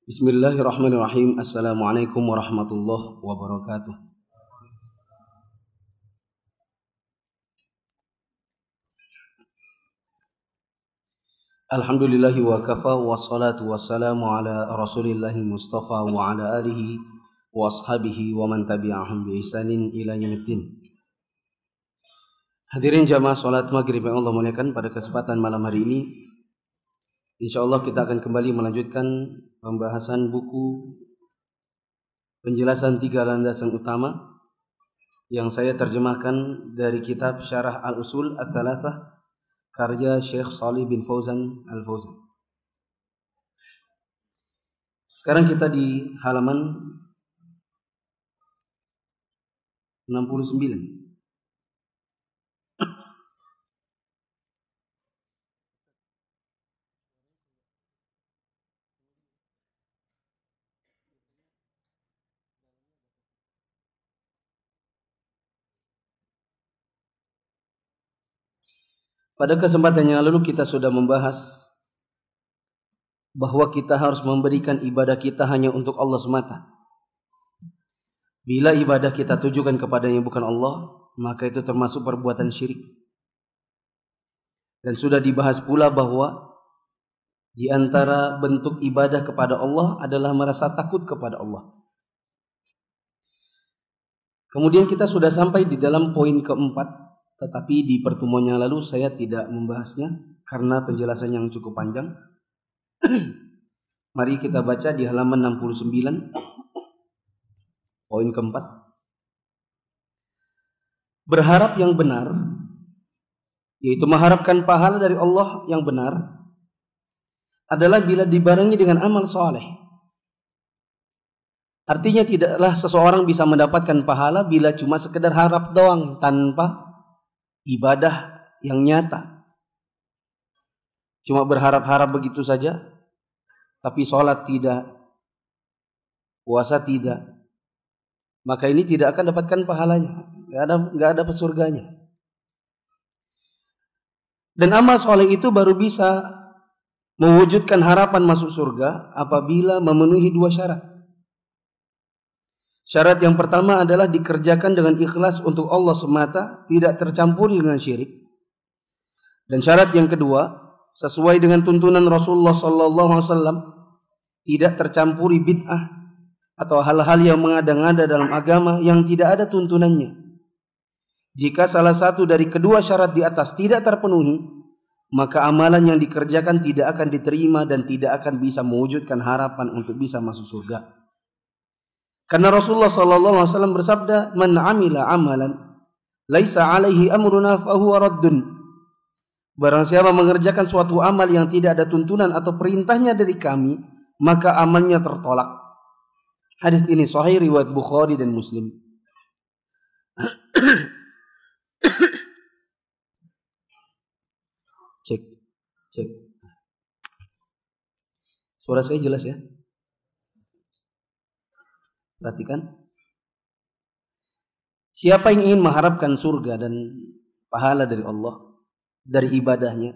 Bismillahirrahmanirrahim. Assalamualaikum warahmatullahi wabarakatuh. Alhamdulillahi wa kafa wa salatu wassalamu ala rasulillahi mustafa wa ala alihi wa ashabihi wa man tabi'ahum bi ihsanin ila yaumiddin. Hadirin jamaah salat maghrib yang Allah muliakan, pada kesempatan malam hari ini insyaallah kita akan kembali melanjutkan pembahasan buku penjelasan 3 landasan utama yang saya terjemahkan dari kitab Syarah Al-Usul Ats-Tsalatsah karya Syekh Shalih bin Fauzan Al-Fauzan. Sekarang kita di halaman 69. Pada kesempatan yang lalu kita sudah membahas bahwa kita harus memberikan ibadah kita hanya untuk Allah semata. Bila ibadah kita tujukan kepada yang bukan Allah, maka itu termasuk perbuatan syirik. Dan sudah dibahas pula bahwa di antara bentuk ibadah kepada Allah adalah merasa takut kepada Allah. Kemudian kita sudah sampai di dalam poin keempat, tetapi di pertemuan yang lalu saya tidak membahasnya karena penjelasan yang cukup panjang. Mari kita baca di halaman 69, poin keempat. Berharap yang benar, yaitu mengharapkan pahala dari Allah yang benar, adalah bila dibarengi dengan amal soleh. Artinya tidaklah seseorang bisa mendapatkan pahala bila cuma sekedar harap doang tanpa ibadah yang nyata. Cuma berharap-harap begitu saja, tapi sholat tidak, puasa tidak, maka ini tidak akan dapatkan pahalanya, nggak ada surganya. Dan amal soleh itu baru bisa mewujudkan harapan masuk surga apabila memenuhi 2 syarat. Syarat yang pertama adalah dikerjakan dengan ikhlas untuk Allah semata, tidak tercampur dengan syirik. Dan syarat yang kedua, sesuai dengan tuntunan Rasulullah SAW, tidak tercampuri bid'ah atau hal-hal yang mengada-ngada dalam agama yang tidak ada tuntunannya. Jika salah satu dari kedua syarat di atas tidak terpenuhi, maka amalan yang dikerjakan tidak akan diterima dan tidak akan bisa mewujudkan harapan untuk bisa masuk surga. Karena Rasulullah SAW bersabda, "Man amila amalan laisa alaihi amruna fahuwa raddun." Barang siapa mengerjakan suatu amal yang tidak ada tuntunan atau perintahnya dari kami, maka amalnya tertolak. Hadis ini sahih riwayat Bukhari dan Muslim. Cek. Suara saya jelas ya? Perhatikan. Siapa yang ingin mengharapkan surga dan pahala dari Allah, dari ibadahnya,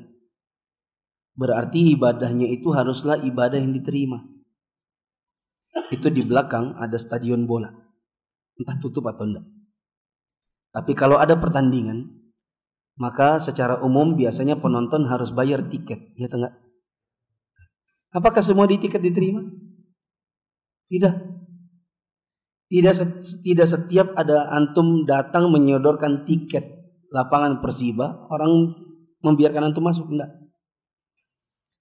berarti ibadahnya itu haruslah ibadah yang diterima. Itu di belakang ada stadion bola, entah tutup atau enggak. Tapi kalau ada pertandingan, maka secara umum biasanya penonton harus bayar tiket, ya enggak? Apakah semua di tiket diterima? Tidak. Tidak setiap ada antum datang menyodorkan tiket lapangan Persiba, orang membiarkan antum masuk, enggak.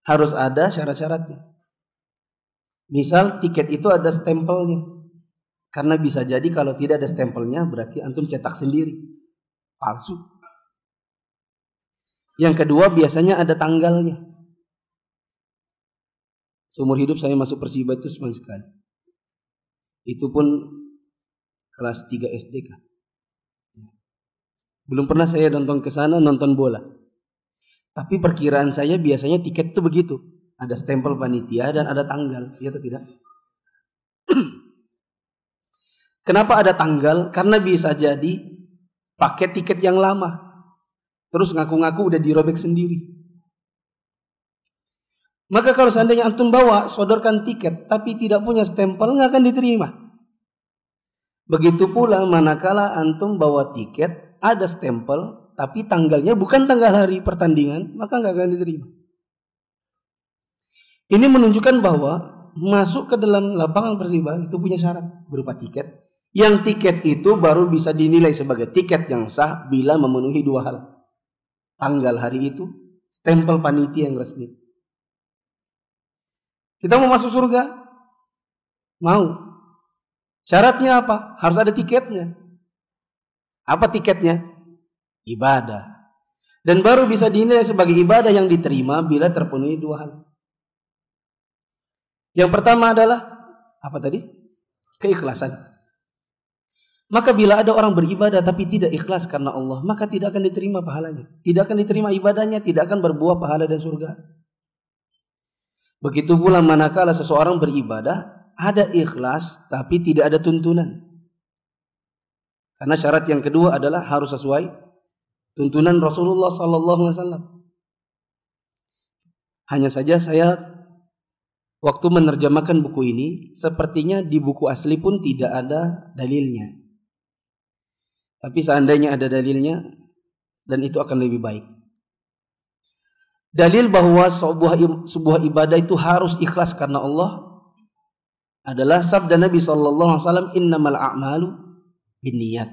Harus ada syarat-syaratnya. Misal tiket itu ada stempelnya. Karena bisa jadi kalau tidak ada stempelnya berarti antum cetak sendiri. Palsu. Yang kedua biasanya ada tanggalnya. Seumur hidup saya masuk Persiba itu cuma sekali. Itu pun kelas 3 SD kan. Belum pernah saya nonton ke sana nonton bola. Tapi perkiraan saya biasanya tiket itu begitu. Ada stempel panitia dan ada tanggal, ya atau tidak? Kenapa ada tanggal? Karena bisa jadi pakai tiket yang lama. Terus ngaku-ngaku udah dirobek sendiri. Maka kalau seandainya antum bawa, sodorkan tiket, tapi tidak punya stempel, nggak akan diterima. Begitu pula manakala antum bawa tiket, ada stempel, tapi tanggalnya bukan tanggal hari pertandingan, maka nggak akan diterima. Ini menunjukkan bahwa masuk ke dalam lapangan Persibaya itu punya syarat berupa tiket. Yang tiket itu baru bisa dinilai sebagai tiket yang sah bila memenuhi dua hal. Tanggal hari itu, stempel panitia yang resmi. Kita mau masuk surga? Mau. Syaratnya apa? Harus ada tiketnya. Apa tiketnya? Ibadah. Dan baru bisa dinilai sebagai ibadah yang diterima bila terpenuhi dua hal. Yang pertama adalah apa tadi? Keikhlasan. Maka bila ada orang beribadah tapi tidak ikhlas karena Allah, maka tidak akan diterima pahalanya. Tidak akan diterima ibadahnya, tidak akan berbuah pahala dan surga. Begitu pula manakala seseorang beribadah, ada ikhlas tapi tidak ada tuntunan. Karena syarat yang kedua adalah harus sesuai tuntunan Rasulullah SAW. Hanya saja saya waktu menerjemahkan buku ini, sepertinya di buku asli pun tidak ada dalilnya. Tapi seandainya ada dalilnya, dan itu akan lebih baik. Dalil bahwa sebuah ibadah itu harus ikhlas karena Allah adalah sabda Nabi SAW, innamal a'malu binniyat.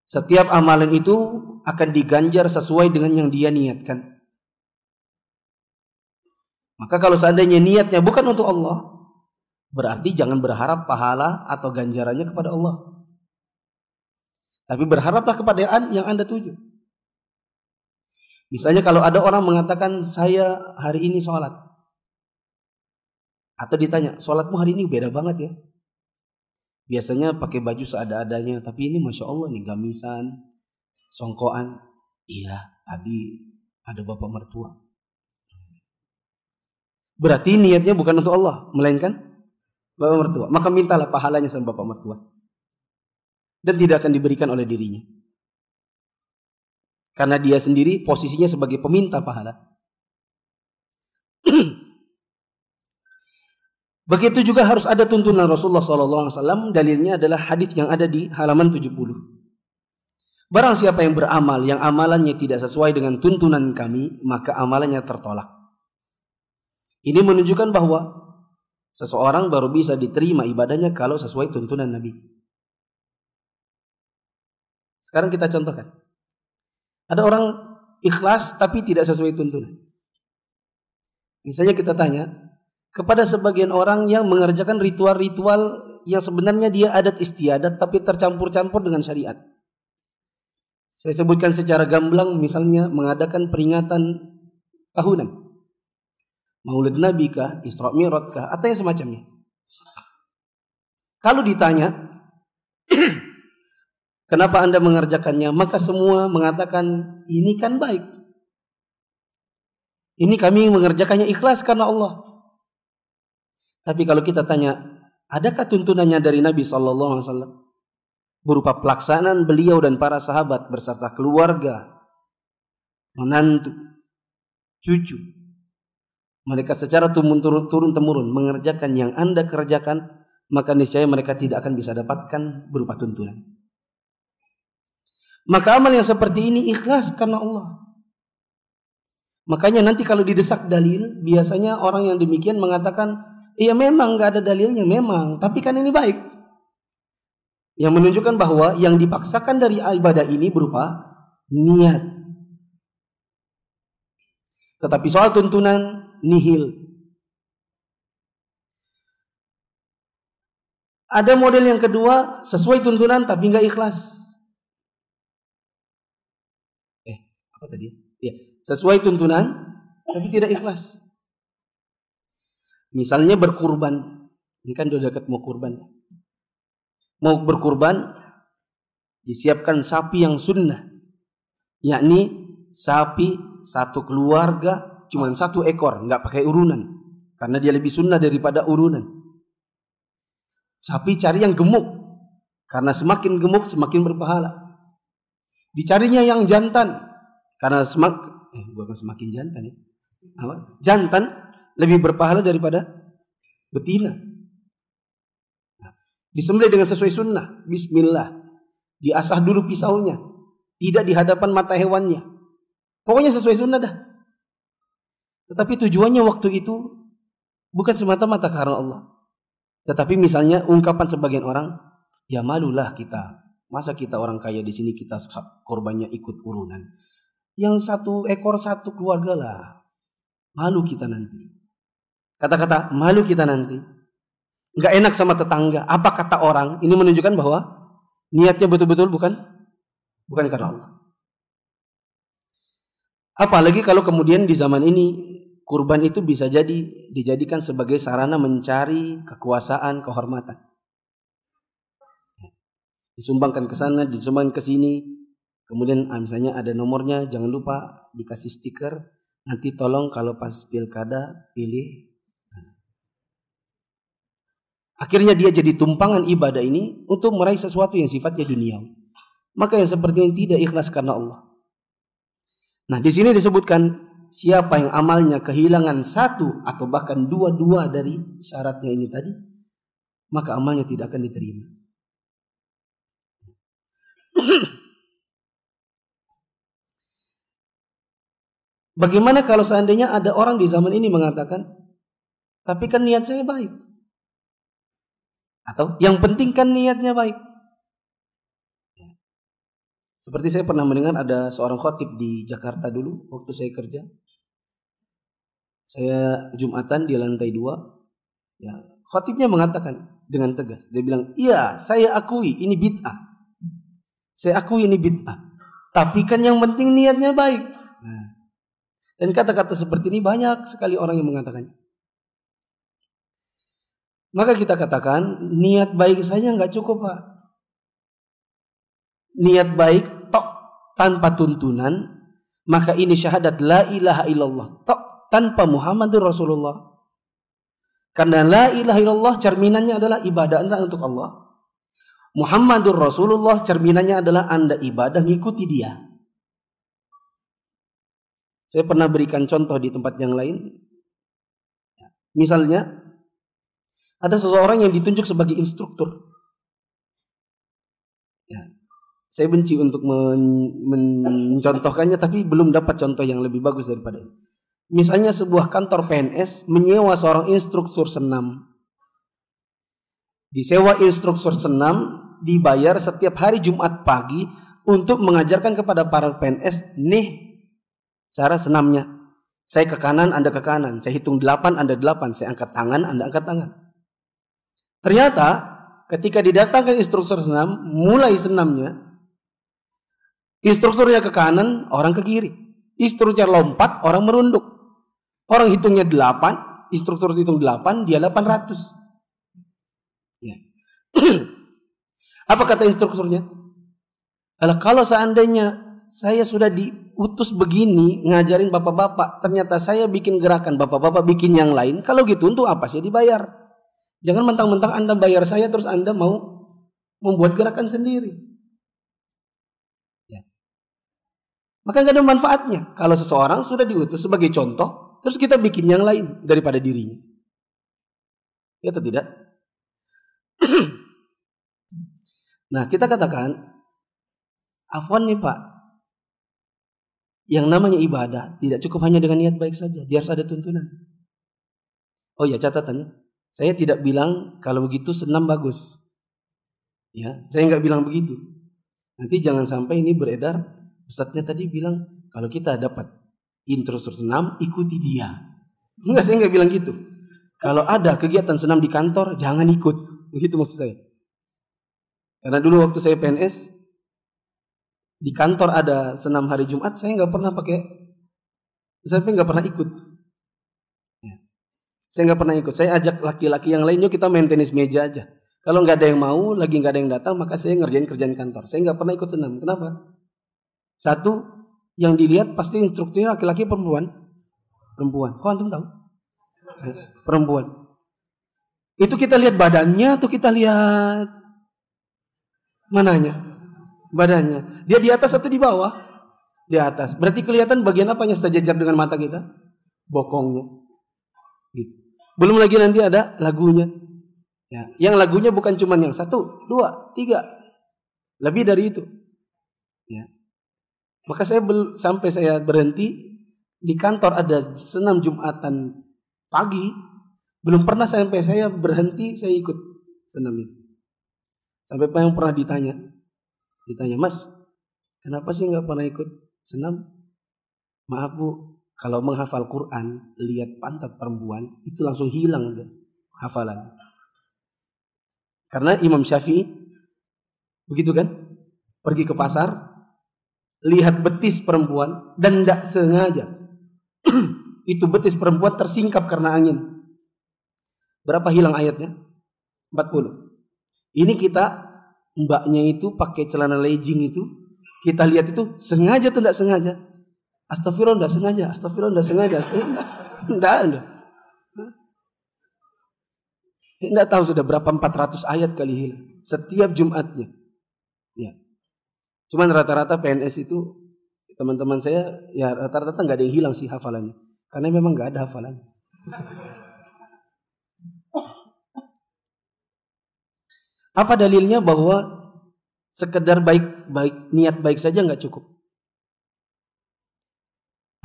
Setiap amalan itu akan diganjar sesuai dengan yang dia niatkan. Maka kalau seandainya niatnya bukan untuk Allah, berarti jangan berharap pahala atau ganjarannya kepada Allah. Tapi berharaplah kepada yang Anda tuju. Misalnya kalau ada orang mengatakan, saya hari ini sholat. Atau ditanya, sholatmu hari ini beda banget ya. Biasanya pakai baju seada-adanya, tapi ini Masya Allah nih gamisan, songkoan. Iya, tadi ada bapak mertua. Berarti niatnya bukan untuk Allah, melainkan bapak mertua. Maka mintalah pahalanya sama bapak mertua. Dan tidak akan diberikan oleh dirinya. Karena dia sendiri posisinya sebagai peminta pahala. Begitu juga harus ada tuntunan Rasulullah SAW. Dalilnya adalah hadis yang ada di halaman 70. Barang siapa yang beramal, yang amalannya tidak sesuai dengan tuntunan kami, maka amalannya tertolak. Ini menunjukkan bahwa seseorang baru bisa diterima ibadahnya kalau sesuai tuntunan Nabi. Sekarang kita contohkan. Ada orang ikhlas tapi tidak sesuai tuntunan. Misalnya kita tanya kepada sebagian orang yang mengerjakan ritual-ritual yang sebenarnya dia adat istiadat tapi tercampur-campur dengan syariat. Saya sebutkan secara gamblang, misalnya mengadakan peringatan tahunan. Maulid Nabi kah, Isra Mi'raj kah, atau yang semacamnya. Kalau ditanya, kenapa Anda mengerjakannya? Maka semua mengatakan, ini kan baik. Ini kami mengerjakannya ikhlas karena Allah. Tapi kalau kita tanya, adakah tuntunannya dari Nabi SAW? Berupa pelaksanaan beliau dan para sahabat beserta keluarga, menantu, cucu. Mereka secara turun-temurun mengerjakan yang Anda kerjakan, maka niscaya mereka tidak akan bisa dapatkan berupa tuntunan. Maka amal yang seperti ini ikhlas karena Allah. Makanya nanti kalau didesak dalil, biasanya orang yang demikian mengatakan, iya memang gak ada dalilnya, memang, tapi kan ini baik. Yang menunjukkan bahwa yang dipaksakan dari ibadah ini berupa niat. Tetapi soal tuntunan, nihil. Ada model yang kedua, sesuai tuntunan tapi gak ikhlas. Apa tadi? Ya, sesuai tuntunan tapi tidak ikhlas. Misalnya berkurban. Ini kan udah dekat mau kurban. Mau berkurban, disiapkan sapi yang sunnah. Yakni sapi satu keluarga cuma satu ekor, nggak pakai urunan. Karena dia lebih sunnah daripada urunan. Sapi cari yang gemuk. Karena semakin gemuk semakin berpahala. Dicarinya yang jantan. Karena bukan semakin jantan ya. Jantan lebih berpahala daripada betina. Disembelih dengan sesuai sunnah. Bismillah. Diasah dulu pisaunya. Tidak di hadapan mata hewannya. Pokoknya sesuai sunnah dah. Tetapi tujuannya waktu itu bukan semata-mata karena Allah. Tetapi misalnya ungkapan sebagian orang, ya malulah kita. Masa kita orang kaya di sini kita korbannya ikut urunan. Yang satu ekor satu keluarga lah. Malu kita nanti. Kata-kata malu kita nanti. Nggak enak sama tetangga. Apa kata orang? Ini menunjukkan bahwa niatnya betul-betul bukan karena Allah. Apalagi kalau kemudian di zaman ini kurban itu bisa jadi dijadikan sebagai sarana mencari kekuasaan, kehormatan. Disumbangkan ke sana, disumbangkan ke sini. Kemudian misalnya ada nomornya, jangan lupa dikasih stiker. Nanti tolong kalau pas pilkada pilih. Akhirnya dia jadi tumpangan ibadah ini untuk meraih sesuatu yang sifatnya duniawi. Maka yang seperti ini tidak ikhlas karena Allah. Nah, di sini disebutkan siapa yang amalnya kehilangan satu atau bahkan dua-dua dari syaratnya ini tadi, maka amalnya tidak akan diterima. Bagaimana kalau seandainya ada orang di zaman ini mengatakan, tapi kan niat saya baik. Atau yang penting kan niatnya baik. Seperti saya pernah mendengar ada seorang khotib di Jakarta dulu waktu saya kerja. Saya Jumatan di lantai 2. Ya, khotibnya mengatakan dengan tegas. Dia bilang, iya saya akui ini bid'ah. Saya akui ini bid'ah. Tapi kan yang penting niatnya baik. Nah, dan kata-kata seperti ini banyak sekali orang yang mengatakannya. Maka kita katakan niat baik saja nggak cukup, Pak. Niat baik tok tanpa tuntunan, maka ini syahadat la ilaha illallah tok tanpa Muhammadur Rasulullah. Karena la ilaha illallah cerminannya adalah ibadah Anda untuk Allah. Muhammadur Rasulullah cerminannya adalah Anda ibadah ngikuti dia. Saya pernah berikan contoh di tempat yang lain. Misalnya ada seseorang yang ditunjuk sebagai instruktur. Ya. Saya benci untuk mencontohkannya, tapi belum dapat contoh yang lebih bagus daripada ini. Misalnya sebuah kantor PNS menyewa seorang instruktur senam. Disewa instruktur senam, dibayar setiap hari Jumat pagi untuk mengajarkan kepada para PNS, nih cara senamnya. Saya ke kanan, Anda ke kanan. Saya hitung 8, Anda 8. Saya angkat tangan, Anda angkat tangan. Ternyata ketika didatangkan instruktur senam, mulai senamnya, instrukturnya ke kanan, orang ke kiri. Instrukturnya lompat, orang merunduk. Orang hitungnya 8, instruktur hitung 8, dia 800. Ya. Apa kata instrukturnya? Kalau seandainya saya sudah diutus begini ngajarin bapak-bapak, ternyata saya bikin gerakan, bapak-bapak bikin yang lain, kalau gitu untuk apa sih dibayar? Jangan mentang-mentang Anda bayar saya terus Anda mau membuat gerakan sendiri. Ya. Maka nggak ada manfaatnya. Kalau seseorang sudah diutus sebagai contoh, terus kita bikin yang lain daripada dirinya. Ya atau tidak? Nah, kita katakan, afwan nih Pak, yang namanya ibadah tidak cukup hanya dengan niat baik saja, dia harus ada tuntunan. Oh ya, catatannya, saya tidak bilang kalau begitu senam bagus. Ya, saya nggak bilang begitu. Nanti jangan sampai ini beredar, ustadznya tadi bilang kalau kita dapat instruktur senam, ikuti dia. Enggak, saya nggak bilang gitu. Kalau ada kegiatan senam di kantor, jangan ikut. Begitu maksud saya. Karena dulu waktu saya PNS, di kantor ada senam hari Jumat, saya nggak pernah nggak pernah ikut. Ya. Saya nggak pernah ikut. Saya ajak laki-laki yang lain, yuk kita main tenis meja aja. Kalau nggak ada yang mau, lagi nggak ada yang datang, maka saya ngerjain kerjaan kantor. Saya nggak pernah ikut senam. Kenapa? Satu, yang dilihat pasti instrukturnya laki-laki perempuan. Kok antum tahu? Perempuan. Itu kita lihat badannya atau kita lihat mananya? Badannya. Dia di atas atau di bawah? Di atas. Berarti kelihatan bagian apanya sejajar dengan mata kita? bokongnya. Gitu. Belum lagi nanti ada lagunya. Ya, yang lagunya bukan cuma yang 1, 2, 3, lebih dari itu. Ya. Maka sampai saya berhenti di kantor ada senam Jumatan pagi, belum pernah sampai saya berhenti saya ikut senam itu. Sampai yang pernah ditanya, Mas, kenapa sih nggak pernah ikut senam? Maaf Bu, kalau menghafal Quran, lihat pantat perempuan itu langsung hilang deh hafalan. Karena Imam Syafi'i begitu kan, pergi ke pasar, lihat betis perempuan dan tidak sengaja itu betis perempuan tersingkap karena angin. Berapa hilang ayatnya? 40. Ini kita, mbaknya itu pakai celana legging itu, kita lihat itu sengaja atau tidak sengaja? Astagfirullah, tidak sengaja. Astagfirullah, tidak sengaja. Tidak. Tidak tahu sudah berapa 400 ayat kali hilang setiap Jumatnya. Ya. Cuman rata-rata PNS itu teman-teman saya ya rata-rata nggak ada yang hilang sih hafalannya, karena memang nggak ada hafalan. Apa dalilnya bahwa sekedar baik niat baik saja nggak cukup?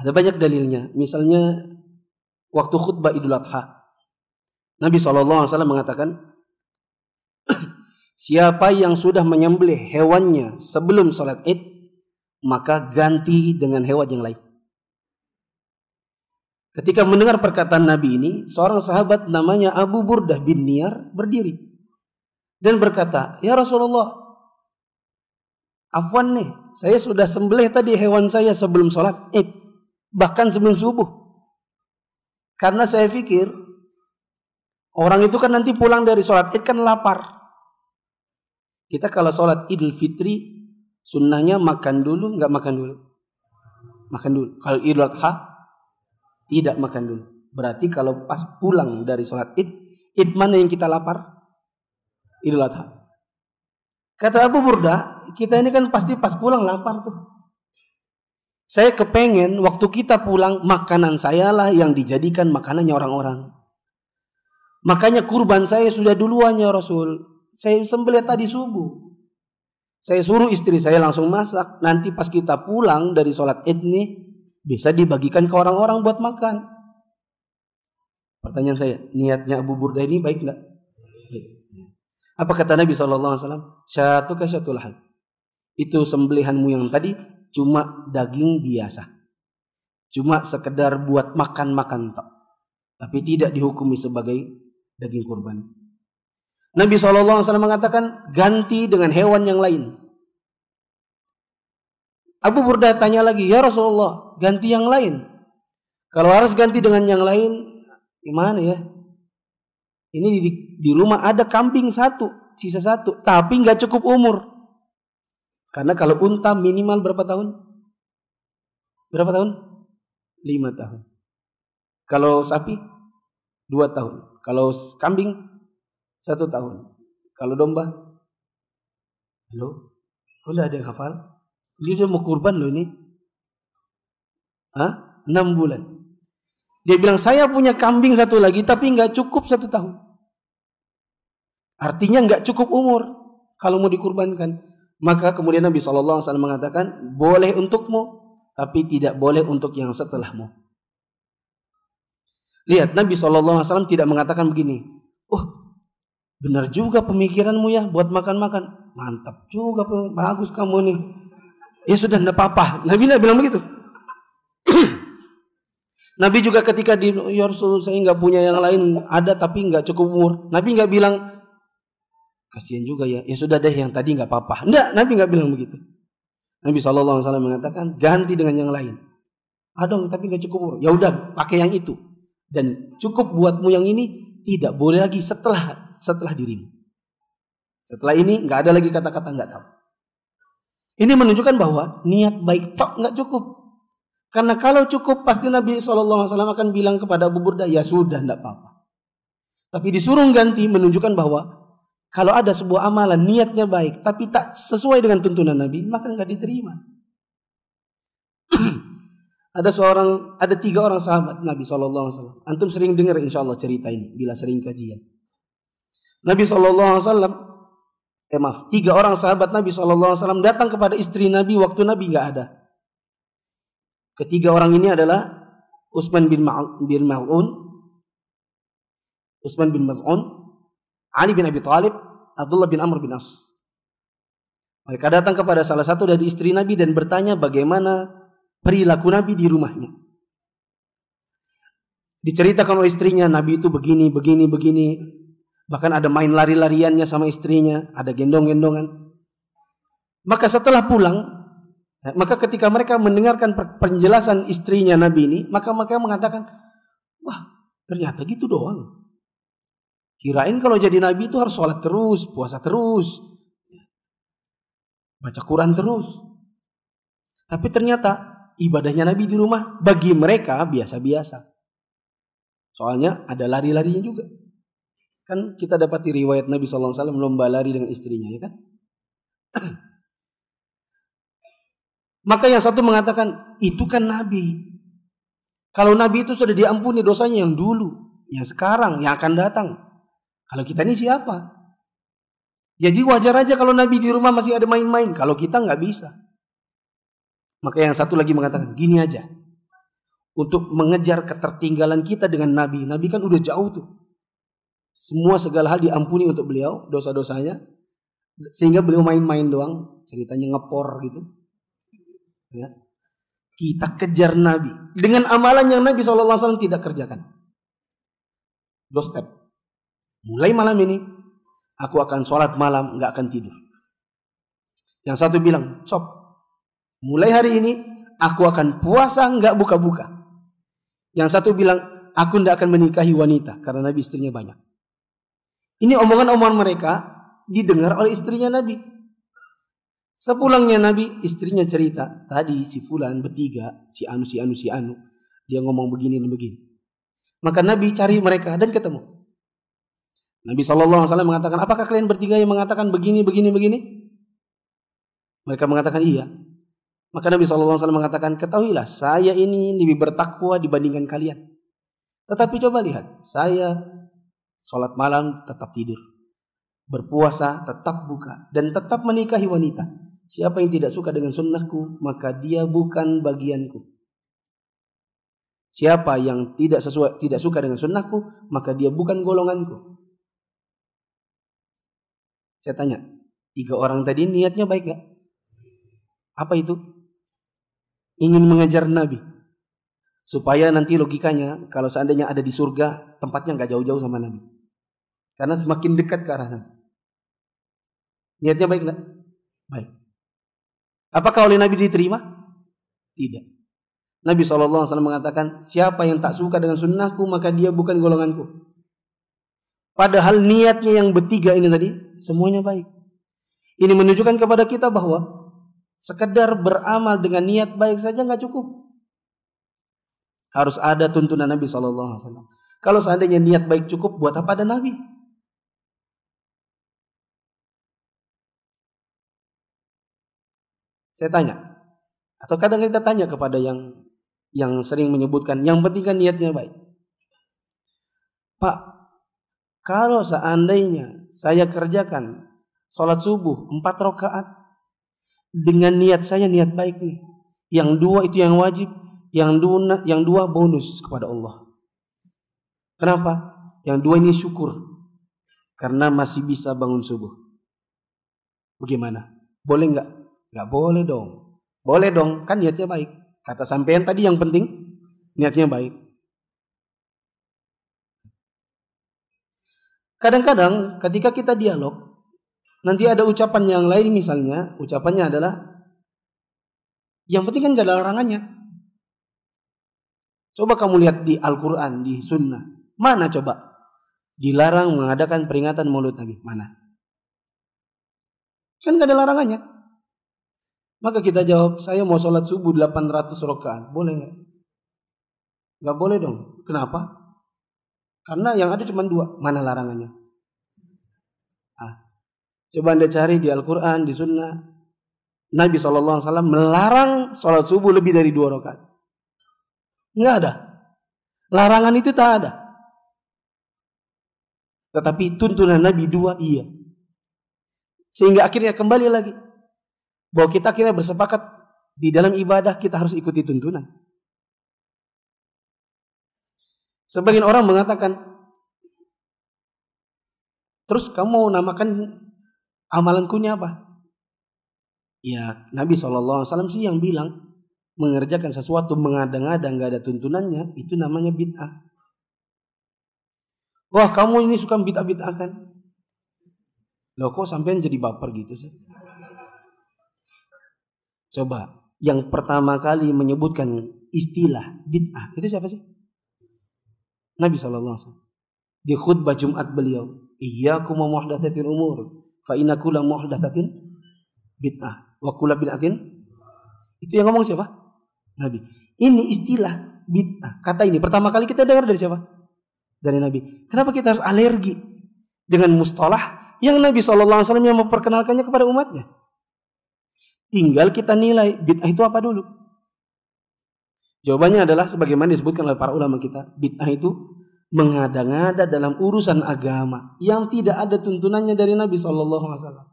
Ada banyak dalilnya. Misalnya waktu khutbah Idul Adha, Nabi SAW mengatakan, siapa yang sudah menyembelih hewannya sebelum sholat Id, maka ganti dengan hewan yang lain. Ketika mendengar perkataan Nabi ini, seorang sahabat namanya Abu Burdah bin Niyar berdiri dan berkata, ya Rasulullah, afwan nih, saya sudah sembelih tadi hewan saya sebelum sholat Id, bahkan sebelum subuh. Karena saya pikir orang itu kan nanti pulang dari sholat Id kan lapar. Kita kalau sholat Idul Fitri sunnahnya makan dulu, nggak makan dulu? Makan dulu. Kalau Idul Adha tidak makan dulu. Berarti kalau pas pulang dari sholat Id mana yang kita lapar? Idul Adha. Kata Abu Burda, kita ini kan pasti pas pulang lapar tuh. Saya kepengen waktu kita pulang makanan saya lah yang dijadikan makanannya orang-orang. Makanya kurban saya sudah duluan ya Rasul. Saya sembelih tadi subuh. Saya suruh istri saya langsung masak. Nanti pas kita pulang dari sholat Id nih, bisa dibagikan ke orang-orang buat makan. Pertanyaan saya, niatnya Abu Burda ini baik enggak? Baik. Apa kata Nabi SAW? Syatuka syatulahan. Itu sembelihanmu yang tadi cuma daging biasa. Cuma sekedar buat makan-makan. Tapi tidak dihukumi sebagai daging kurban. Nabi SAW mengatakan ganti dengan hewan yang lain. Abu Burda tanya lagi, ya Rasulullah, ganti yang lain. Kalau harus ganti dengan yang lain, gimana ya? Ini di rumah ada kambing 1, sisa 1, tapi nggak cukup umur. Karena kalau unta minimal berapa tahun? Berapa tahun? 5 tahun. Kalau sapi 2 tahun. Kalau kambing 1 tahun. Kalau domba, halo, kok ada yang hafal? Dia sudah mau kurban loh ini. 6 bulan. Dia bilang saya punya kambing 1 lagi, tapi nggak cukup 1 tahun. Artinya nggak cukup umur kalau mau dikurbankan. Maka kemudian Nabi SAW mengatakan boleh untukmu, tapi tidak boleh untuk yang setelahmu. Lihat, Nabi SAW tidak mengatakan begini, oh benar juga pemikiranmu ya buat makan-makan, mantap juga, bagus kamu nih. Ya sudah, tidak apa-apa. Nabi tidak bilang begitu. Nabi juga ketika ya Rasul saya nggak punya yang lain, ada tapi nggak cukup umur. Nabi nggak bilang kasihan juga ya, ya sudah deh yang tadi nggak apa-apa. Enggak, Nabi nggak bilang begitu. Nabi SAW mengatakan ganti dengan yang lain. Ada tapi nggak cukup umur. Ya udah pakai yang itu. Dan cukup buatmu yang ini, tidak boleh lagi setelah dirimu. Setelah ini nggak ada lagi kata-kata nggak tahu. Ini menunjukkan bahwa niat baik tok nggak cukup. Karena kalau cukup pasti Nabi SAW akan bilang kepada Abu Burda, ya sudah nggak apa-apa. Tapi disuruh ganti menunjukkan bahwa kalau ada sebuah amalan niatnya baik tapi tak sesuai dengan tuntunan Nabi, maka nggak diterima. Ada 3 orang sahabat Nabi SAW. Antum sering dengar insya Allah cerita ini bila sering kajian. Nabi SAW, 3 orang sahabat Nabi SAW datang kepada istri Nabi waktu Nabi nggak ada. Ketiga orang ini adalah Utsman bin Maz'un, Ali bin Abi Thalib, Abdullah bin Amr bin As. Mereka datang kepada salah satu dari istri Nabi dan bertanya bagaimana perilaku Nabi di rumahnya. Diceritakan oleh istrinya, Nabi itu begini. Bahkan ada main lari-lariannya sama istrinya, ada gendong-gendongan. Maka setelah pulang, maka ketika mereka mendengarkan penjelasan istrinya Nabi ini, maka mereka mengatakan, wah ternyata gitu doang. Kirain kalau jadi Nabi itu harus sholat terus, puasa terus, baca Quran terus. Tapi ternyata ibadahnya Nabi di rumah bagi mereka biasa-biasa. Soalnya ada lari-larinya juga. Kan kita dapati riwayat Nabi SAW lomba lari dengan istrinya, ya kan? Maka yang satu mengatakan, itu kan Nabi. Kalau Nabi itu sudah diampuni dosanya yang dulu, yang sekarang, yang akan datang. Kalau kita ini siapa? Jadi wajar aja kalau Nabi di rumah masih ada main-main. Kalau kita nggak bisa. Maka yang satu lagi mengatakan, gini aja. Untuk mengejar ketertinggalan kita dengan Nabi. Nabi kan udah jauh tuh. Semua segala hal diampuni untuk beliau, dosa-dosanya. Sehingga beliau main-main doang. Ceritanya ngepor gitu. Ya. Kita kejar Nabi. Dengan amalan yang Nabi SAW tidak kerjakan. Doorstep. Mulai malam ini, aku akan sholat malam, gak akan tidur. Yang satu bilang, mulai hari ini, aku akan puasa, gak buka-buka. Yang satu bilang, aku gak akan menikahi wanita, karena Nabi istrinya banyak. Ini omongan-omongan mereka, didengar oleh istrinya Nabi. Sepulangnya Nabi, istrinya cerita, tadi si Fulan bertiga, si Anu, dia ngomong begini dan begini. Maka Nabi cari mereka dan ketemu. Nabi SAW mengatakan, apakah kalian bertiga yang mengatakan begini? Mereka mengatakan iya. Maka Nabi SAW mengatakan, ketahuilah saya ini lebih bertakwa dibandingkan kalian. Tetapi coba lihat, saya sholat malam tetap tidur, berpuasa tetap buka, dan tetap menikahi wanita. Siapa yang tidak suka dengan sunnahku, maka dia bukan bagianku. Siapa yang tidak suka dengan sunnahku, maka dia bukan golonganku. Saya tanya, 3 orang tadi niatnya baik gak? Apa itu? Ingin mengejar Nabi. Supaya nanti logikanya, kalau seandainya ada di surga, tempatnya gak jauh-jauh sama Nabi. Karena semakin dekat ke arah Nabi. Niatnya baik gak? Baik. Apakah oleh Nabi diterima? Tidak. Nabi SAW mengatakan, siapa yang tak suka dengan sunnahku, maka dia bukan golonganku. Padahal niatnya yang bertiga ini tadi, semuanya baik. Ini menunjukkan kepada kita bahwa sekedar beramal dengan niat baik saja nggak cukup. Harus ada tuntunan Nabi SAW. Kalau seandainya niat baik cukup, buat apa ada Nabi? Saya tanya, atau kadang kita tanya kepada yang sering menyebutkan, yang penting kan niatnya baik. Pak, kalau seandainya saya kerjakan sholat subuh 4 rakaat dengan niat saya niat baik nih, yang 2 itu yang wajib, yang 2 bonus kepada Allah. Kenapa? Yang 2 ini syukur karena masih bisa bangun subuh. Bagaimana? Boleh nggak? Nggak boleh dong. Boleh dong, kan niatnya baik. Kata sampean tadi yang penting niatnya baik. Kadang-kadang ketika kita dialog, nanti ada ucapan yang lain, misalnya ucapannya adalah, yang penting kan gak ada larangannya. Coba kamu lihat di Al-Quran, di Sunnah, mana coba dilarang mengadakan peringatan Maulid Nabi, mana? Kan gak ada larangannya. Maka kita jawab, saya mau sholat subuh 800 rakaat, boleh gak? Gak boleh dong. Kenapa? Karena yang ada cuma 2. Mana larangannya? Coba Anda cari di Al-Quran, di Sunnah. Nabi SAW melarang sholat subuh lebih dari 2 rakaat. Nggak ada. Larangan itu tak ada. Tetapi tuntunan Nabi 2 iya. Sehingga akhirnya kembali lagi bahwa kita akhirnya bersepakat di dalam ibadah kita harus ikuti tuntunan. Sebagian orang mengatakan, terus kamu mau namakan amalanku ini apa? Ya Nabi SAW sih yang bilang mengerjakan sesuatu mengada-ngada nggak ada tuntunannya itu namanya bid'ah. Wah kamu ini suka bid'ah-bid'ahkan. Loh kok sampean jadi baper gitu sih? Coba yang pertama kali menyebutkan istilah bid'ah itu siapa sih? Nabi SAW. Di khutbah Jumat beliau, iyyakum wa muhdatsatil umur fa inna kulla muhdatsatin bid'ah wa kullu bid'atin. Itu yang ngomong siapa? Nabi. Ini istilah bid'ah. Kata ini pertama kali kita dengar dari siapa? Dari Nabi. Kenapa kita harus alergi dengan mustalah yang Nabi SAW yang memperkenalkannya kepada umatnya? Tinggal kita nilai bid'ah itu apa dulu. Jawabannya adalah sebagaimana disebutkan oleh para ulama kita. Bid'ah itu mengada-ngada dalam urusan agama yang tidak ada tuntunannya dari Nabi SAW.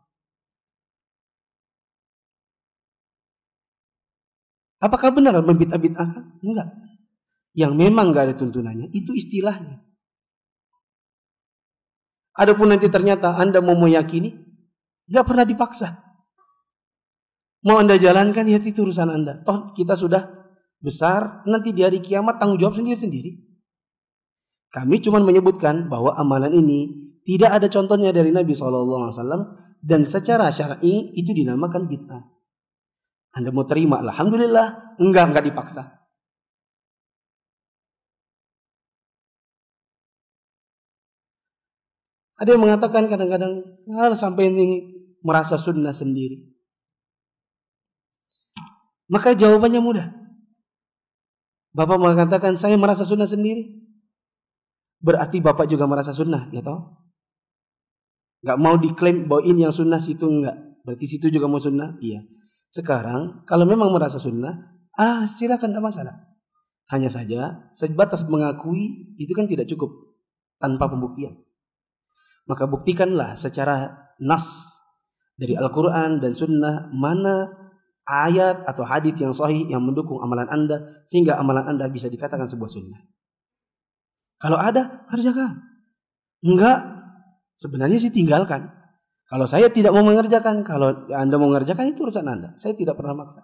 Apakah benar membid'ah-bid'ahkan? Enggak. Yang memang gak ada tuntunannya itu istilahnya. Adapun nanti ternyata Anda mau meyakini, gak pernah dipaksa. Mau Anda jalankan, ya itu urusan Anda. Toh kita sudah besar, nanti di hari kiamat tanggung jawab sendiri-sendiri. Kami cuma menyebutkan bahwa amalan ini tidak ada contohnya dari Nabi SAW dan secara syar'i itu dinamakan bid'ah. Anda mau terima, alhamdulillah, enggak dipaksa. Ada yang mengatakan kadang-kadang sampai ini merasa sunnah sendiri. Maka jawabannya mudah. Bapak mengatakan saya merasa sunnah sendiri. Berarti Bapak juga merasa sunnah, ya toh? Gak mau diklaim bahwa ini yang sunnah, situ enggak. Berarti situ juga mau sunnah? Iya. Sekarang kalau memang merasa sunnah, silakan, tidak masalah. Hanya saja sebatas mengakui itu kan tidak cukup tanpa pembuktian. Maka buktikanlah secara nas dari Al-Quran dan Sunnah mana ayat atau hadis yang sahih yang mendukung amalan Anda sehingga amalan Anda bisa dikatakan sebuah sunnah. Kalau ada, kerjakan. Enggak, sebenarnya sih tinggalkan. Kalau saya tidak mau mengerjakan, kalau Anda mau mengerjakan itu urusan Anda. Saya tidak pernah maksa.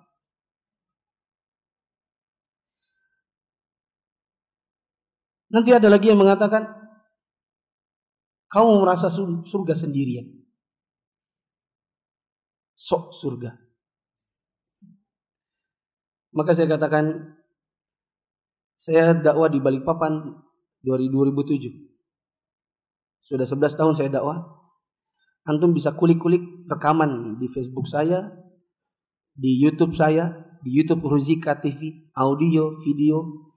Nanti ada lagi yang mengatakan kamu merasa surga sendirian. Sok surga. Maka saya katakan, saya dakwah di Balikpapan dari 2007. Sudah 11 tahun saya dakwah. Antum bisa kulik-kulik rekaman di Facebook saya, di YouTube saya, di YouTube Ruzika TV, audio, video.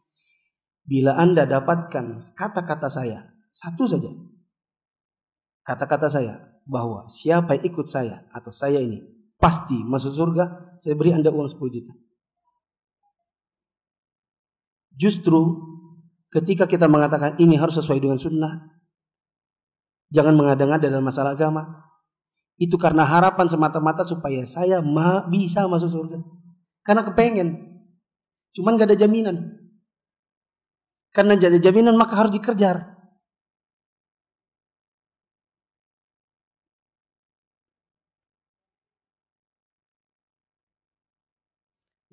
Bila Anda dapatkan kata-kata saya, satu saja. Kata-kata saya bahwa siapa yang ikut saya atau saya ini pasti masuk surga, saya beri Anda uang 10 juta. Justru ketika kita mengatakan ini harus sesuai dengan sunnah, jangan mengada-ngada dalam masalah agama, itu karena harapan semata-mata supaya saya bisa masuk surga. Karena kepengen, cuman gak ada jaminan. Karena gak ada jaminan maka harus dikejar.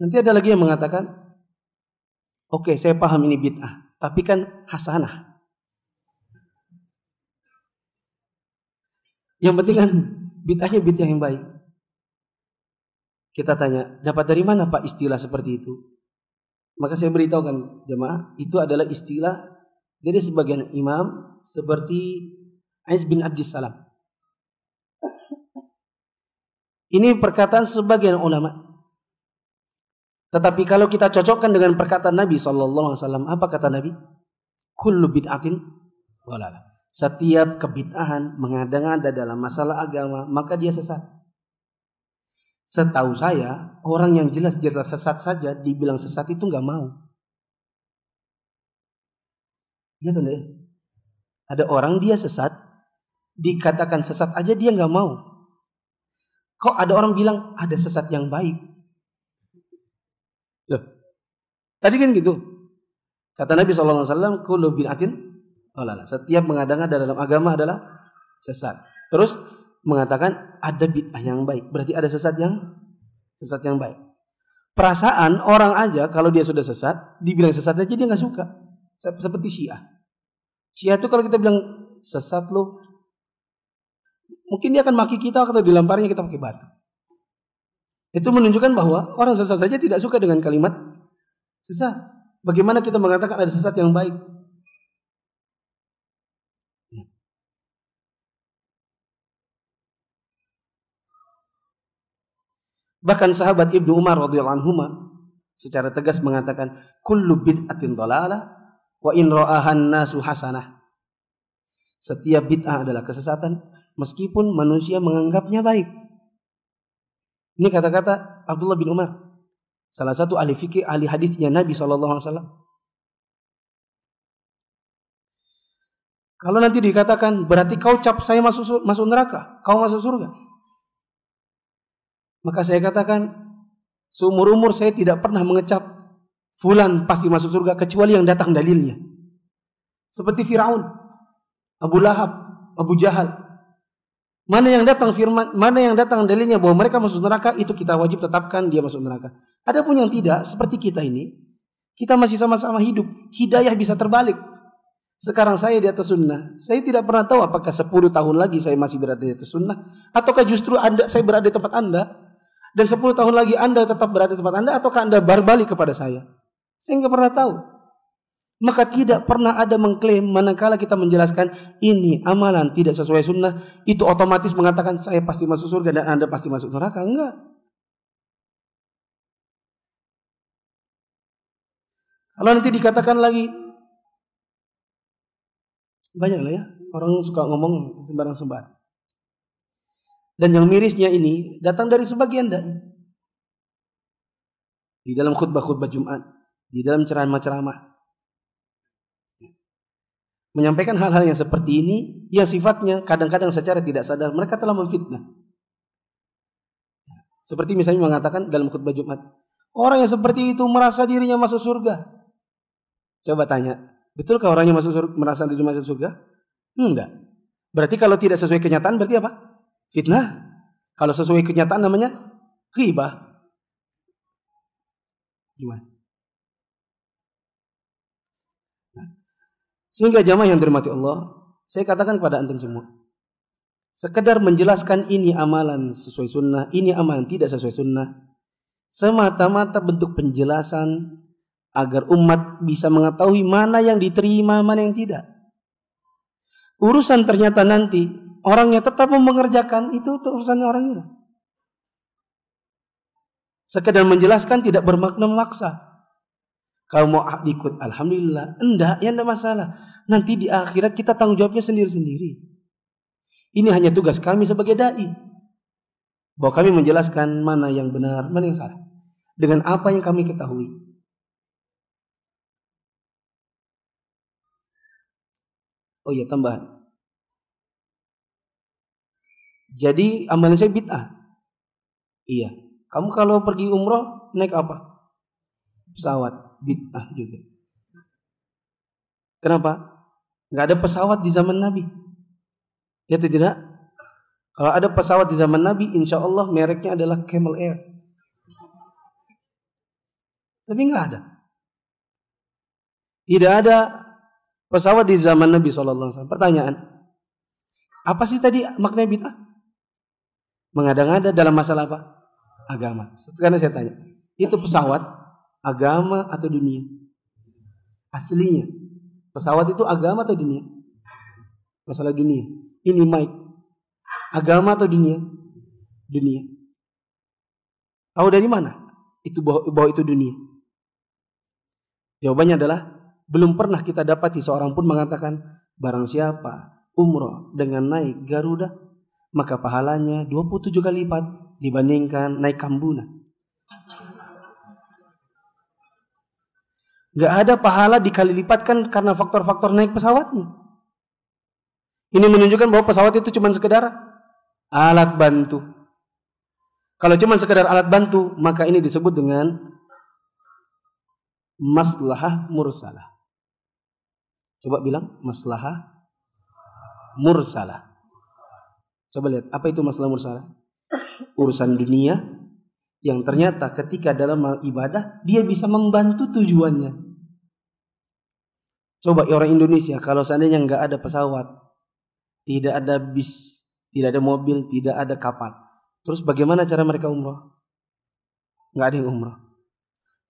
Nanti ada lagi yang mengatakan, oke, saya paham ini bid'ah, tapi kan hasanah. Yang penting kan bid'ahnya bid'ah yang baik. Kita tanya, dapat dari mana Pak istilah seperti itu? Maka saya beritahukan jemaah, itu adalah istilah dari sebagian imam seperti Ais bin Abdissalam. Ini perkataan sebagian ulama. Tetapi kalau kita cocokkan dengan perkataan Nabi SAW, apa kata Nabi? Kullu bid'atin dhalalah. Setiap kebid'ahan mengada-ngada dalam masalah agama, maka dia sesat. Setahu saya, orang yang jelas-jelas sesat saja dibilang sesat itu nggak mau. Ya tuh ya. Ada orang dia sesat, dikatakan sesat aja dia nggak mau. Kok ada orang bilang ada sesat yang baik? Loh, tadi kan gitu. Kata Nabi SAW, kullu bid'atin dalalah. Setiap mengada-ngada dalam agama adalah sesat. Terus mengatakan ada bid'ah yang baik. Berarti ada sesat yang baik. Perasaan orang aja kalau dia sudah sesat, dibilang sesat aja dia nggak suka. Seperti Syiah. Syiah itu kalau kita bilang sesat lo, mungkin dia akan maki kita atau dilemparnya kita pakai batu. Itu menunjukkan bahwa orang sesat saja tidak suka dengan kalimat sesat. Bagaimana kita mengatakan ada sesat yang baik? Bahkan sahabat Ibnu Umar radhiyallahu anhu secara tegas mengatakan kullu bid'atin dhalalah wa in ra'ahan nasu hasanah. Setiap bid'ah adalah kesesatan meskipun manusia menganggapnya baik. Ini kata-kata Abdullah bin Umar, salah satu ahli fikih, ahli hadisnya Nabi SAW. Kalau nanti dikatakan berarti kau cap saya masuk neraka, kau masuk surga, maka saya katakan seumur umur saya tidak pernah mengecap fulan pasti masuk surga kecuali yang datang dalilnya. Seperti Firaun, Abu Lahab, Abu Jahal. Mana yang datang firman, mana yang datang dalilnya bahwa mereka masuk neraka, itu kita wajib tetapkan dia masuk neraka. Adapun yang tidak, seperti kita ini, kita masih sama-sama hidup, hidayah bisa terbalik. Sekarang saya di atas sunnah, saya tidak pernah tahu apakah 10 tahun lagi saya masih berada di atas sunnah, ataukah justru saya berada di tempat Anda, dan 10 tahun lagi Anda tetap berada di tempat Anda, ataukah Anda berbalik kepada saya? Saya nggak pernah tahu. Maka tidak pernah ada mengklaim manakala kita menjelaskan ini amalan tidak sesuai sunnah, itu otomatis mengatakan saya pasti masuk surga dan Anda pasti masuk neraka. Enggak. Kalau nanti dikatakan lagi, banyak lah ya, orang suka ngomong sembarang-sembarang. Dan yang mirisnya ini datang dari sebagian dai. Di dalam khutbah-khutbah Jumat, di dalam ceramah-ceramah, menyampaikan hal-hal yang seperti ini, yang sifatnya kadang-kadang secara tidak sadar mereka telah memfitnah. Seperti misalnya mengatakan dalam khutbah Jumat, orang yang seperti itu merasa dirinya masuk surga. Coba tanya, betulkah orangnya merasa dirinya masuk surga? Enggak. Berarti kalau tidak sesuai kenyataan berarti apa? Fitnah. Kalau sesuai kenyataan namanya ghibah. Gimana? Sehingga jamaah yang dirahmati Allah, saya katakan kepada antum semua, sekedar menjelaskan ini amalan sesuai sunnah, ini amalan tidak sesuai sunnah, semata-mata bentuk penjelasan agar umat bisa mengetahui mana yang diterima, mana yang tidak. Urusan ternyata nanti orangnya tetap mengerjakan, itu urusannya orangnya. Sekedar menjelaskan tidak bermakna memaksa. Kalau mau ikut, alhamdulillah. Enggak, ya enggak masalah. Nanti di akhirat kita tanggung jawabnya sendiri-sendiri. Ini hanya tugas kami sebagai dai, bahwa kami menjelaskan mana yang benar, mana yang salah, dengan apa yang kami ketahui. Oh iya, tambahan. Jadi amalan saya bid'ah. Iya. Kamu kalau pergi umroh naik apa? Pesawat. Bid'ah juga. Kenapa? Nggak ada pesawat di zaman Nabi. Ya tidak? Kalau ada pesawat di zaman Nabi, insya Allah mereknya adalah Camel Air. Tapi nggak ada. Tidak ada pesawat di zaman Nabi SAW. Pertanyaan, apa sih tadi makna bid'ah? Mengada-ngada dalam masalah apa? Agama. Sekarang saya tanya, itu pesawat agama atau dunia? Aslinya pesawat itu agama atau dunia? Masalah dunia. Ini mic, agama atau dunia? Dunia. Tahu dari mana? Itu bahwa itu dunia. Jawabannya adalah belum pernah kita dapati seorang pun mengatakan barang siapa umroh dengan naik Garuda maka pahalanya 27 kali lipat dibandingkan naik Kambuna. Nggak ada pahala dikali lipatkan karena faktor-faktor naik pesawatnya. Ini menunjukkan bahwa pesawat itu cuma sekedar alat bantu. Kalau cuma sekedar alat bantu, maka ini disebut dengan maslahah mursalah. Coba bilang maslahah mursalah. Coba lihat, apa itu masalah mursalah? Urusan dunia yang ternyata ketika dalam ibadah dia bisa membantu tujuannya. Coba orang Indonesia kalau seandainya nggak ada pesawat, tidak ada bis, tidak ada mobil, tidak ada kapal, terus bagaimana cara mereka umroh? Nggak ada yang umroh.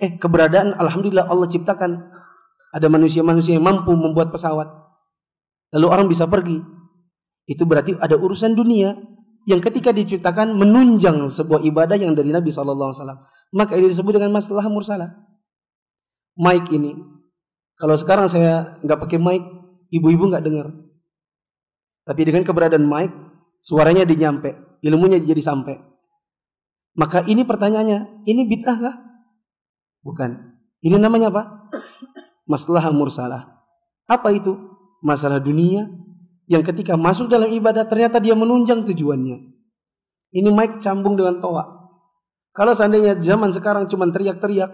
Keberadaan alhamdulillah Allah ciptakan ada manusia-manusia yang mampu membuat pesawat, lalu orang bisa pergi. Itu berarti ada urusan dunia yang ketika diciptakan menunjang sebuah ibadah yang dari Nabi SAW. Maka ini disebut dengan masalah mursalah. Mic ini, kalau sekarang saya nggak pakai mic, ibu-ibu nggak dengar. Tapi dengan keberadaan mic, suaranya dinyampe, ilmunya jadi sampai. Maka ini pertanyaannya, ini bid'ah kah? Bukan. Ini namanya apa? Masalah mursalah. Apa itu? Masalah dunia yang ketika masuk dalam ibadah ternyata dia menunjang tujuannya. Ini mic cambung dengan toa. Kalau seandainya zaman sekarang cuma teriak-teriak,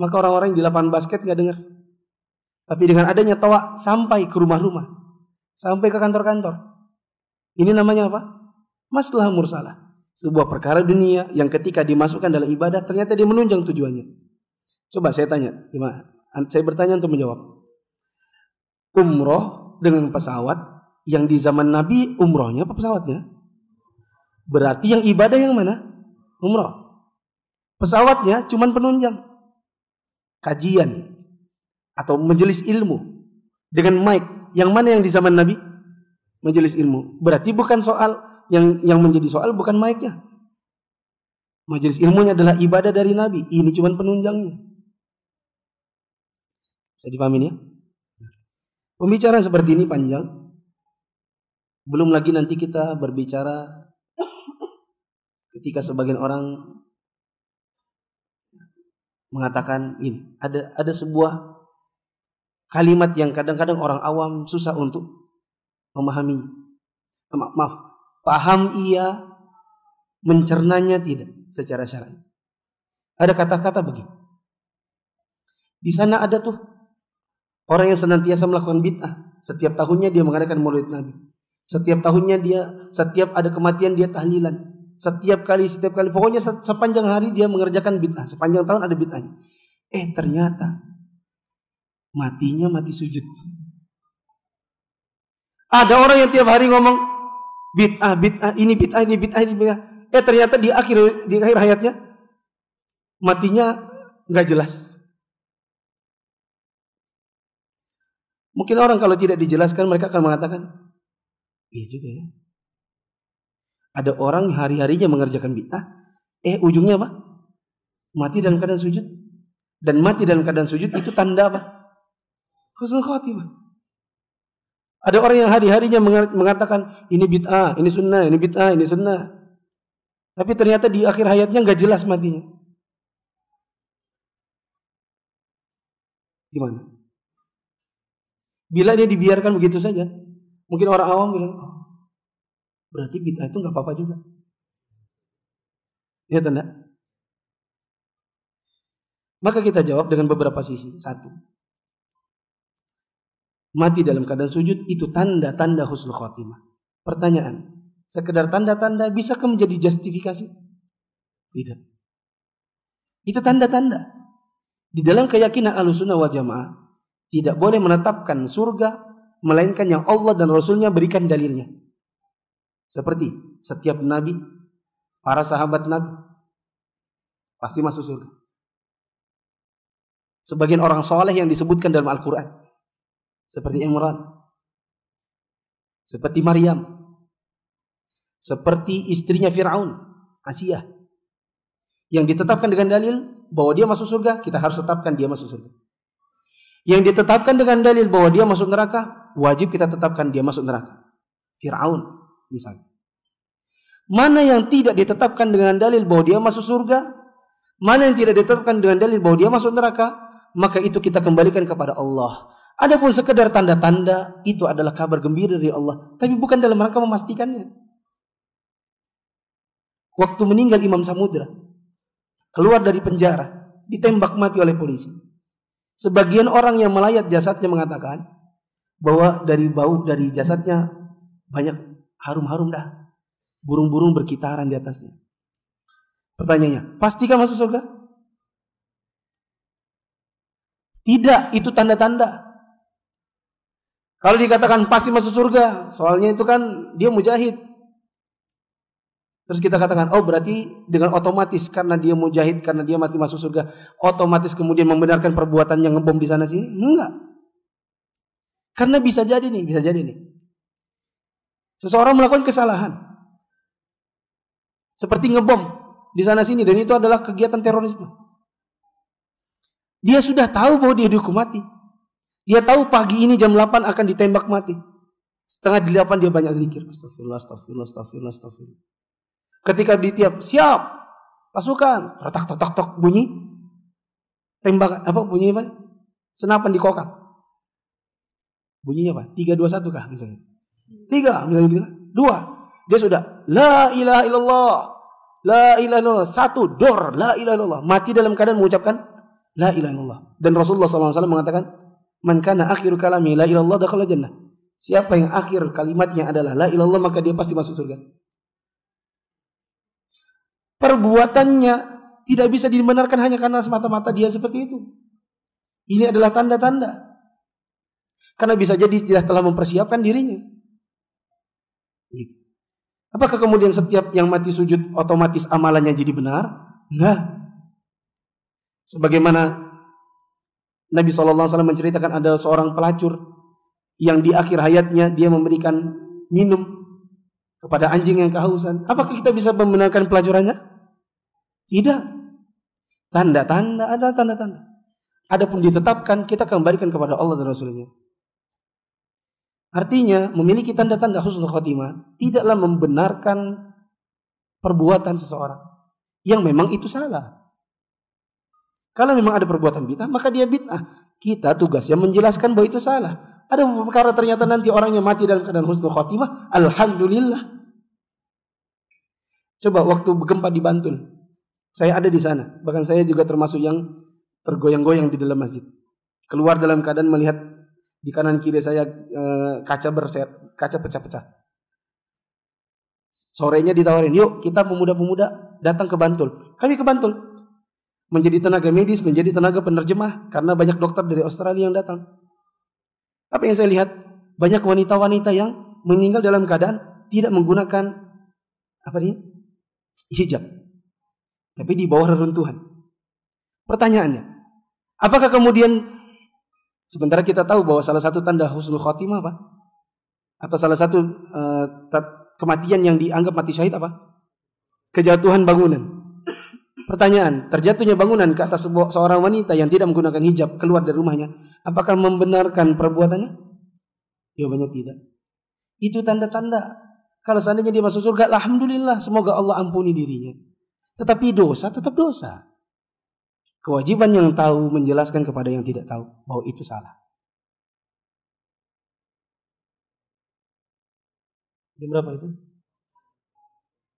maka orang-orang di lapangan basket nggak dengar. Tapi dengan adanya toa sampai ke rumah-rumah, sampai ke kantor-kantor. Ini namanya apa? Masalah mursalah. Sebuah perkara dunia yang ketika dimasukkan dalam ibadah ternyata dia menunjang tujuannya. Coba saya tanya, gimana? Saya bertanya untuk menjawab. Umroh dengan pesawat, yang di zaman Nabi umrohnya apa pesawatnya? Berarti yang ibadah yang mana? Umroh. Pesawatnya cuman penunjang. Kajian atau majelis ilmu dengan mic. Yang mana yang di zaman Nabi? Majelis ilmu. Berarti bukan soal yang menjadi soal bukan mic-nya. Majelis ilmunya adalah ibadah dari Nabi. Ini cuman penunjangnya. Bisa dipahami ya? Pembicaraan seperti ini panjang. Belum lagi nanti kita berbicara ketika sebagian orang mengatakan ini, ada sebuah kalimat yang kadang-kadang orang awam susah untuk memahami. Paham iya, mencernanya tidak secara syar'i. Ada kata-kata begini. Di sana ada tuh orang yang senantiasa melakukan bid'ah. Setiap tahunnya dia mengadakan maulid Nabi. Setiap tahunnya setiap ada kematian dia tahlilan. Setiap kali, pokoknya sepanjang hari dia mengerjakan bid'ah. Sepanjang tahun ada bid'ahnya. Ternyata matinya mati sujud. Ada orang yang tiap hari ngomong bid'ah, ini bid'ah, ini bid'ah, ini bid'ah. Ternyata di akhir hayatnya matinya nggak jelas. Mungkin orang kalau tidak dijelaskan mereka akan mengatakan, iya juga ya. Ada orang hari-harinya mengerjakan bid'ah, ujungnya apa? Mati dalam keadaan sujud. Dan mati dalam keadaan sujud itu tanda apa? Husnul khotimah. Ada orang yang hari-harinya mengatakan ini bid'ah, ini sunnah, ini bid'ah, ini sunnah. Tapi ternyata di akhir hayatnya nggak jelas matinya. Gimana? Bila dia dibiarkan begitu saja, mungkin orang awam bilang, berarti bid'ah itu nggak apa-apa juga. Ya tanda. Maka kita jawab dengan beberapa sisi. Satu, mati dalam keadaan sujud itu tanda-tanda husnul khotimah. Pertanyaan, sekedar tanda-tanda bisakah menjadi justifikasi? Tidak. Itu tanda-tanda. Di dalam keyakinan Ahlussunnah wal Jamaah tidak boleh menetapkan surga melainkan yang Allah dan Rasulnya berikan dalilnya. Seperti setiap nabi, para sahabat nabi pasti masuk surga. Sebagian orang soleh yang disebutkan dalam Al-Quran, seperti Imran, seperti Maryam, seperti istrinya Fir'aun, Asiyah, yang ditetapkan dengan dalil bahwa dia masuk surga, kita harus tetapkan dia masuk surga. Yang ditetapkan dengan dalil bahwa dia masuk neraka, wajib kita tetapkan dia masuk neraka. Fir'aun misalnya. Mana yang tidak ditetapkan dengan dalil bahwa dia masuk surga, mana yang tidak ditetapkan dengan dalil bahwa dia masuk neraka, maka itu kita kembalikan kepada Allah. Adapun sekedar tanda-tanda, itu adalah kabar gembira dari Allah, tapi bukan dalam rangka memastikannya. Waktu meninggal Imam Samudra, keluar dari penjara, ditembak mati oleh polisi. Sebagian orang yang melayat jasadnya mengatakan bahwa dari bau dari jasadnya banyak harum-harum dah. Burung-burung berkitaran di atasnya. Pertanyaannya, pastikah masuk surga? Tidak, itu tanda-tanda. Kalau dikatakan pasti masuk surga, soalnya itu kan dia mujahid. Terus kita katakan, oh berarti dengan otomatis karena dia mujahid, karena dia mati masuk surga, otomatis kemudian membenarkan perbuatannya ngebom di sana sini? Enggak. Karena bisa jadi nih. Seseorang melakukan kesalahan. Seperti ngebom di sana sini, dan itu adalah kegiatan terorisme. Dia sudah tahu bahwa dia dihukum mati. Dia tahu pagi ini jam 8 akan ditembak mati. Setengah 8 dia banyak zikir. Astagfirullah, astagfirullah, astagfirullah, astagfirullah. Ketika ditiap, siap, pasukan, tok bunyi, tembakan, bunyi apa? Senapan dikokang. Bunyinya apa? 3, 2, 1 kah misalnya? 3, misalnya 2. Dia sudah, la ilaha illallah, la ilaha illallah. 1, dor, la ilaha illallah. Mati dalam keadaan mengucapkan la ilaha illallah. Dan Rasulullah SAW mengatakan, man kana akhiru kalami la ilallah dakhala jannah. Siapa yang akhir kalimatnya adalah la ilallah, maka dia pasti masuk surga. Perbuatannya tidak bisa dibenarkan hanya karena semata-mata dia seperti itu. Ini adalah tanda-tanda. Karena bisa jadi tidak telah mempersiapkan dirinya. Apakah kemudian setiap yang mati sujud otomatis amalannya jadi benar? Enggak. Sebagaimana Nabi SAW menceritakan ada seorang pelacur yang di akhir hayatnya dia memberikan minum kepada anjing yang kehausan. Apakah kita bisa membenarkan pelacurannya? Tidak. Tanda-tanda, ada tanda-tanda. Adapun ditetapkan, kita kembalikan kepada Allah dan Rasulnya. Artinya, memiliki tanda-tanda husnul khotimah tidaklah membenarkan perbuatan seseorang yang memang itu salah. Kalau memang ada perbuatan bid'ah, maka dia bid'ah. Kita tugasnya menjelaskan bahwa itu salah. Ada perkara ternyata nanti orangnya mati dalam keadaan husnul khotimah, alhamdulillah. Coba waktu gempa di Bantul, saya ada di sana. Bahkan saya juga termasuk yang tergoyang-goyang di dalam masjid. Keluar dalam keadaan melihat di kanan kiri saya kaca pecah-pecah. Sorenya ditawarin, yuk kita pemuda-pemuda datang ke Bantul. Kami ke Bantul menjadi tenaga medis, menjadi tenaga penerjemah karena banyak dokter dari Australia yang datang. Apa yang saya lihat? Banyak wanita-wanita yang meninggal dalam keadaan tidak menggunakan hijab, tapi di bawah reruntuhan. Pertanyaannya, apakah kemudian sementara kita tahu bahwa salah satu tanda husnul khotimah apa? Atau salah satu kematian yang dianggap mati syahid apa? Kejatuhan bangunan. Pertanyaan, terjatuhnya bangunan ke atas seorang wanita yang tidak menggunakan hijab keluar dari rumahnya, apakah membenarkan perbuatannya? Jawabannya tidak. Itu tanda-tanda. Kalau seandainya dia masuk surga, alhamdulillah, semoga Allah ampuni dirinya. Tetapi dosa tetap dosa. Kewajiban yang tahu menjelaskan kepada yang tidak tahu bahwa itu salah. Jam berapa itu?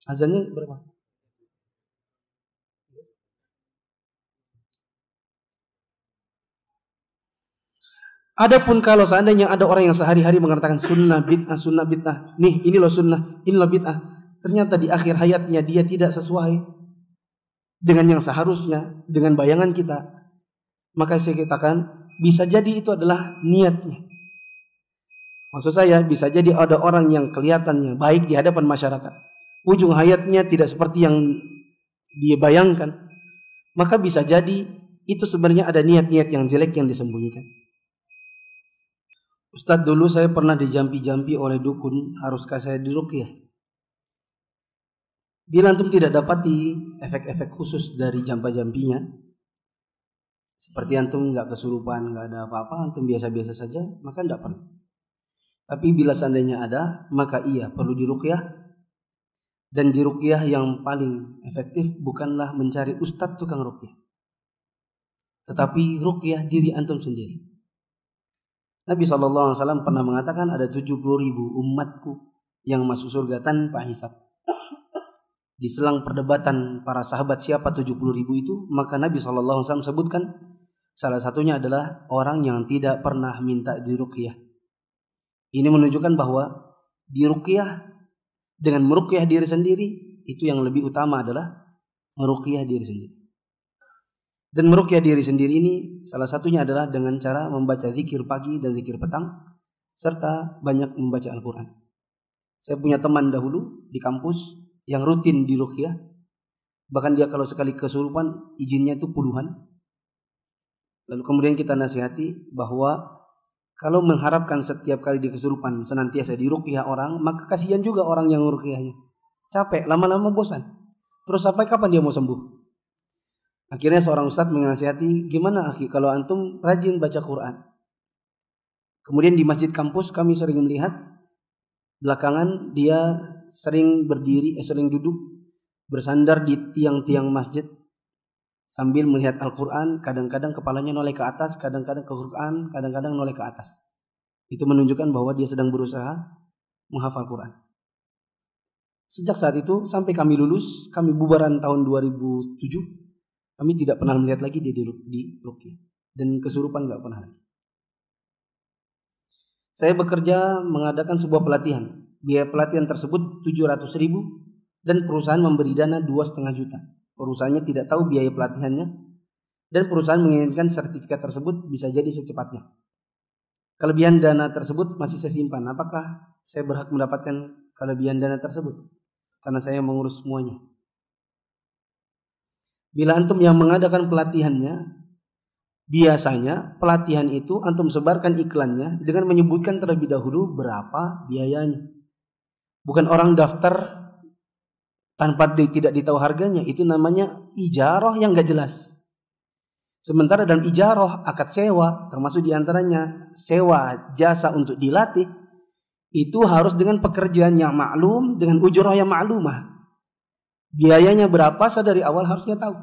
Azannya berapa? Adapun kalau seandainya ada orang yang sehari-hari mengatakan sunnah bid'ah, nih ini loh sunnah, ini loh bid'ah, ternyata di akhir hayatnya dia tidak sesuai dengan yang seharusnya, dengan bayangan kita, maka saya katakan bisa jadi itu adalah niatnya. Maksud saya bisa jadi ada orang yang kelihatannya baik di hadapan masyarakat, ujung hayatnya tidak seperti yang dia bayangkan, maka bisa jadi itu sebenarnya ada niat-niat yang jelek yang disembunyikan. Ustadz, dulu saya pernah dijampi-jampi oleh dukun, haruskah saya diruqyah? Bila antum tidak dapati efek-efek khusus dari jampa-jampinya, seperti antum nggak kesurupan, nggak ada apa-apa, antum biasa-biasa saja, maka tidak perlu. Tapi bila seandainya ada, maka iya perlu diruqyah. Dan diruqyah yang paling efektif bukanlah mencari ustadz tukang ruqyah, tetapi ruqyah diri antum sendiri. Nabi SAW pernah mengatakan ada 70.000 umatku yang masuk surga tanpa hisab. Di selang perdebatan para sahabat siapa 70.000 itu, maka Nabi SAW sebutkan salah satunya adalah orang yang tidak pernah minta diruqyah. Ini menunjukkan bahwa diruqyah dengan meruqyah diri sendiri itu yang lebih utama adalah meruqyah diri sendiri. Dan meruqyah diri sendiri ini salah satunya adalah dengan cara membaca zikir pagi dan zikir petang serta banyak membaca Al-Quran. Saya punya teman dahulu di kampus yang rutin diruqyah. Bahkan dia kalau sekali kesurupan izinnya itu puluhan. Lalu kemudian kita nasihati bahwa kalau mengharapkan setiap kali di kesurupan senantiasa diruqyah orang, maka kasihan juga orang yang meruqyahnya. Capek, lama-lama bosan. Terus sampai kapan dia mau sembuh? Akhirnya seorang ustadz menasihati, gimana akhi kalau antum rajin baca Quran? Kemudian di masjid kampus kami sering melihat belakangan dia sering duduk bersandar di tiang-tiang masjid sambil melihat Al-Quran, kadang-kadang kepalanya noleh ke atas, kadang-kadang ke Quran, kadang-kadang noleh ke atas. Itu menunjukkan bahwa dia sedang berusaha menghafal Quran. Sejak saat itu sampai kami lulus, kami bubaran tahun 2007, kami tidak pernah melihat lagi dia di ruqyah dan kesurupan nggak pernah lagi. Saya bekerja mengadakan sebuah pelatihan. Biaya pelatihan tersebut 700.000 dan perusahaan memberi dana 2,5 juta. Perusahaannya tidak tahu biaya pelatihannya dan perusahaan menginginkan sertifikat tersebut bisa jadi secepatnya. Kelebihan dana tersebut masih saya simpan. Apakah saya berhak mendapatkan kelebihan dana tersebut? Karena saya mengurus semuanya. Bila antum yang mengadakan pelatihannya, biasanya pelatihan itu antum sebarkan iklannya dengan menyebutkan terlebih dahulu berapa biayanya. Bukan orang daftar tanpa tidak ditahu harganya, itu namanya ijarah yang gak jelas. Sementara dalam ijarah akad sewa, termasuk diantaranya sewa jasa untuk dilatih, itu harus dengan pekerjaan yang maklum, dengan ujurah yang maklumah. Biayanya berapa dari awal harusnya tahu.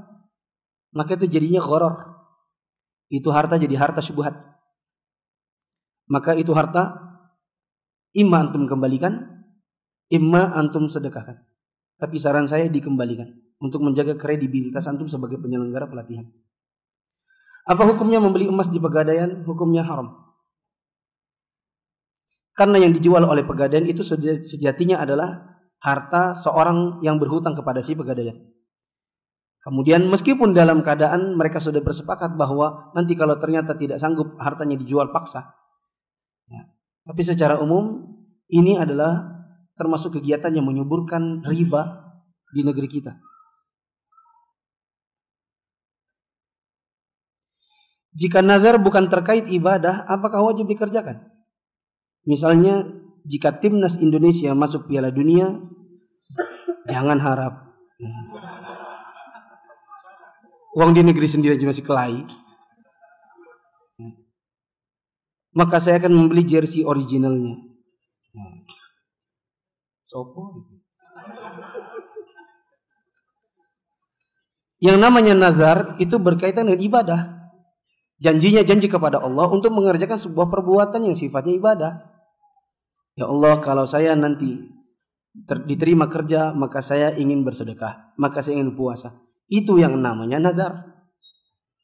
Maka itu jadinya gharar. Itu harta jadi harta syubhat. Maka itu harta imma antum kembalikan, imma antum sedekahkan. Tapi saran saya dikembalikan untuk menjaga kredibilitas antum sebagai penyelenggara pelatihan. Apa hukumnya membeli emas di Pegadaian? Hukumnya haram. Karena yang dijual oleh Pegadaian itu sejatinya adalah harta seorang yang berhutang kepada si Pegadaian. Kemudian meskipun dalam keadaan mereka sudah bersepakat bahwa nanti kalau ternyata tidak sanggup hartanya dijual paksa. Ya. Tapi secara umum ini adalah termasuk kegiatan yang menyuburkan riba di negeri kita. Jika nazar bukan terkait ibadah, apakah wajib dikerjakan? Misalnya jika timnas Indonesia masuk Piala Dunia, jangan harap. Uang di negeri sendiri aja masih kelahi. Maka saya akan membeli jersey originalnya. Sopo. Yang namanya nazar itu berkaitan dengan ibadah. Janjinya janji kepada Allah untuk mengerjakan sebuah perbuatan yang sifatnya ibadah. Ya Allah, kalau saya nanti diterima kerja, maka saya ingin bersedekah, maka saya ingin puasa. Itu yang namanya nazar.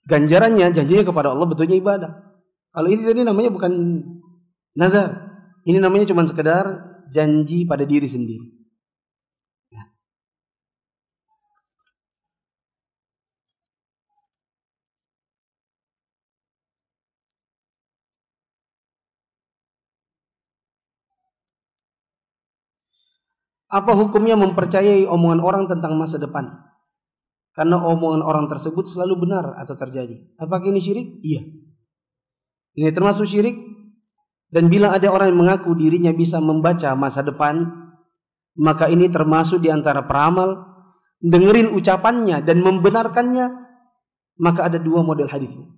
Ganjarannya, janjinya kepada Allah betulnya ibadah. Kalau ini tadi namanya bukan nazar. Ini namanya cuma sekedar janji pada diri sendiri. Ya. Apa hukumnya mempercayai omongan orang tentang masa depan? Karena omongan orang tersebut selalu benar atau terjadi. Apakah ini syirik? Iya. Ini termasuk syirik. Dan bila ada orang yang mengaku dirinya bisa membaca masa depan, maka ini termasuk di antara peramal. Dengerin ucapannya dan membenarkannya, maka ada dua model hadisnya.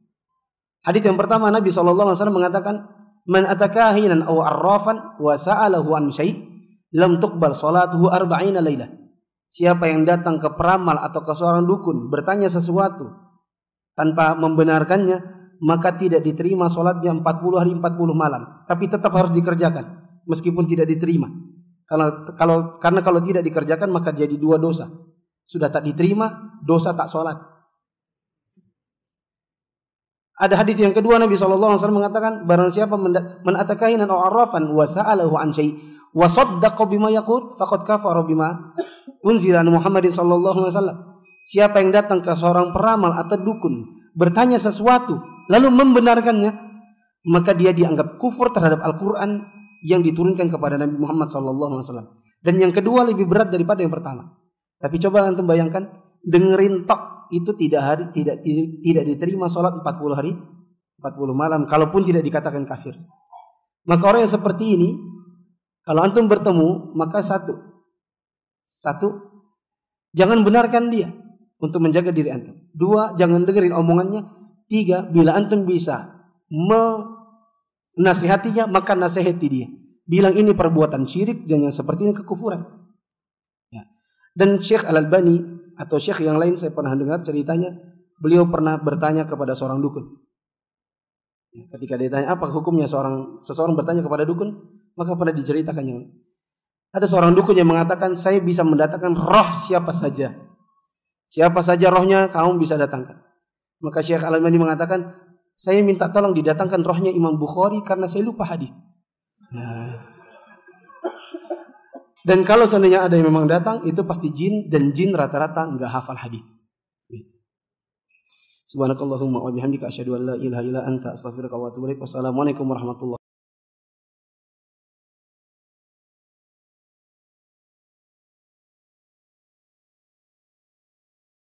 Hadis yang pertama, Nabi SAW mengatakan, Man atakahinan aw arrafan wa sa'alahu an syai' lam tuqbal salatuhu 40 lailah. Siapa yang datang ke peramal atau ke seorang dukun bertanya sesuatu tanpa membenarkannya, maka tidak diterima sholatnya 40 hari 40 malam. Tapi tetap harus dikerjakan meskipun tidak diterima. Karena kalau tidak dikerjakan maka jadi dua dosa. Sudah tak diterima, dosa tak sholat. Ada hadis yang kedua, Nabi SAW mengatakan, barang siapa man atakahinan aw arrafan wa sa'alahu an syai' wa saddaqa bima yaqul faqad kafara bima unzila an Muhammadin sallallahu alaihi wasallam. Siapa yang datang ke seorang peramal atau dukun, bertanya sesuatu lalu membenarkannya, maka dia dianggap kufur terhadap Al-Qur'an yang diturunkan kepada Nabi Muhammad sallallahu alaihi wasallam. Dan yang kedua lebih berat daripada yang pertama. Tapi coba antum bayangkan, dengerin tok itu tidak diterima sholat 40 hari 40 malam, kalaupun tidak dikatakan kafir. Maka orang yang seperti ini, kalau antum bertemu, maka satu, jangan benarkan dia untuk menjaga diri antum. Dua, jangan dengerin omongannya. Tiga, bila antum bisa menasihatinya, maka nasihati dia. Bilang ini perbuatan syirik dan yang seperti ini kekufuran. Ya. Dan Syekh Al-Albani atau syekh yang lain, saya pernah dengar ceritanya, beliau pernah bertanya kepada seorang dukun. Ketika ditanya apa hukumnya seseorang bertanya kepada dukun, maka pernah diceritakan yang ada seorang dukun yang mengatakan, saya bisa mendatangkan roh siapa saja rohnya kamu bisa datangkan. Maka Syekh Al-Albani mengatakan, saya minta tolong didatangkan rohnya Imam Bukhari karena saya lupa hadis. Dan kalau seandainya ada yang memang datang, itu pasti jin, dan jin rata-rata enggak hafal hadis. Subhanakallahumma wa bihamdika asyhadu an la ilaha illa anta astaghfiruka wa atubu ilaik. Wassalamualaikum warahmatullahi wabarakatuh.